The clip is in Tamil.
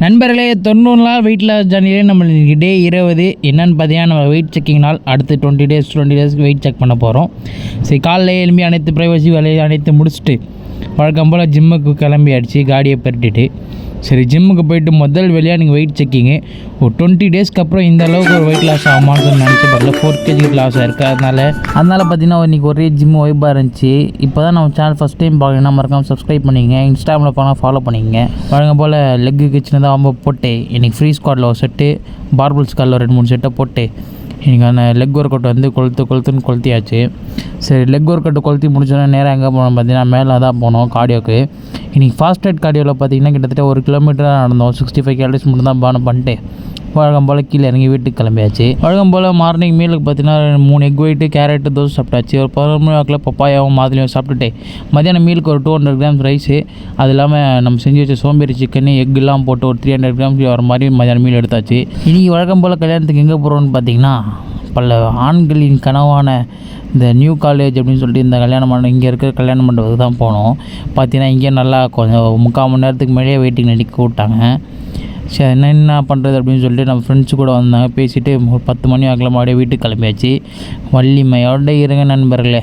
நண்பர்களே 90 நாள் வெயிட் லாஸ் ஜர்னிலே நம்மளுக்கு டே 20 என்னென்னு பார்த்தீங்கன்னா நம்ம வெயிட் செக்கிங் நாள். அடுத்து 20 டேஸ்க்கு வெயிட் செக் பண்ண போகிறோம். சரி, காலையில் எழும்பி அனைத்து ப்ரைவசி வேலையை அனைத்து முடிச்சுட்டு வழக்கம் போல் ஜிம்முக்கு கிளம்பியாச்சு, காடியை பெருட்டிட்டு. சரி, ஜிம்முக்கு போயிட்டு முதல் வேலையாக நீங்கள் வெயிட் செக்கிங்கு ஒரு 20 டேஸ்க்கு அப்புறம் இந்த அளவுக்கு ஒரு வெயிட் லாஸ் ஆகுமான்னு நினச்சி பார்க்கல. 4 kg லாஸ் ஆயிருக்கு. அதனால் பார்த்தீங்கன்னா இன்றைக்கி ஒரே ஜிம் வைப்பாக இருந்துச்சு. இப்போ தான் நம்ம சேனல் ஃபஸ்ட் டைம் பார்க்கணுன்னா மறக்காமல் சப்ஸ்கிரைப் பண்ணிங்க, இன்ஸ்டாகிராமில் போனால் ஃபாலோ பண்ணிங்க. வழக்கம் போல் லெக்கு சின்னதாக ரொம்ப போட்டு இன்றைக்கி ஃப்ரீ ஸ்குவாட்டில் ஒரு செட்டு, பார்பிள் ஸ்குவாட்டில் 2-3 செட்டை போட்டு இன்றைக்கி அந்த லெக் ஒர்க் அவுட் வந்து கொளுத்துன்னு கொளுத்தியாச்சு. சரி, லெக் ஒர்க் அவுட் கொளுத்தி முடிச்சோன்னா நேராக எங்கே போனோம் பார்த்தீங்கன்னா மேலே தான் போனோம் கார்டியோக்கு. இன்றைக்கி ஃபாஸ்ட் ரைட் கார்டியோவில் பார்த்தீங்கன்னா கிட்டத்தட்ட 1 கிலோமீட்டராக நடந்தோம். 65 கேலரிஸ் மட்டும் தான் பானம் பண்ணிட்டு வழக்கம் போல் கீழே இறங்கி வீட்டுக்கு கிளம்பியாச்சு. வழக்கம் போல் மார்னிங் மீலுக்கு பார்த்தீங்கன்னா 3 எக் ஒயிட்டு, கேரட்டு, தோசை சாப்பிட்டாச்சு. ஒரு 11 மணி வாக்கில் பப்பாயாவும் மாதுளையும் சாப்பிட்டுட்டு மத்தியானம் மீலுக்கு ஒரு 200 கிராம்ஸ் ரைஸு, அது இல்லாமல் நம்ம செஞ்சு வச்ச சோம்பேறி சிக்கன் எக்குலாம் போட்டு ஒரு 300 கிராம்ஸ் வர மாதிரி மத்தியானம் மீல் எடுத்தாச்சு. இன்றைக்கி வழக்கம் போல் கல்யாணத்துக்கு எங்கே போகிறோன்னு பார்த்தீங்கன்னா பல ஆண்களின் கனவான இந்த நியூ காலேஜ் அப்படின்னு சொல்லிட்டு இந்த கல்யாண மண்டபம், இங்கே இருக்கிற கல்யாண மண்டபத்துக்கு தான் போனோம். பார்த்தீங்கன்னா இங்கே நல்லா கொஞ்சம் 3/4 மணி நேரத்துக்கு மேலேயே வெயிட்டிங் நடிக்க விட்டாங்க. சரி, என்ன பண்ணுறது அப்படின்னு சொல்லிட்டு நம்ம ஃப்ரெண்ட்ஸு கூட வந்தாங்க. பேசிவிட்டு ஒரு 10 மணி வாக்கில் மறுபடியும் வீட்டுக்கு கிளம்பியாச்சு. வள்ளிமையோட இருங்க நண்பர்களே.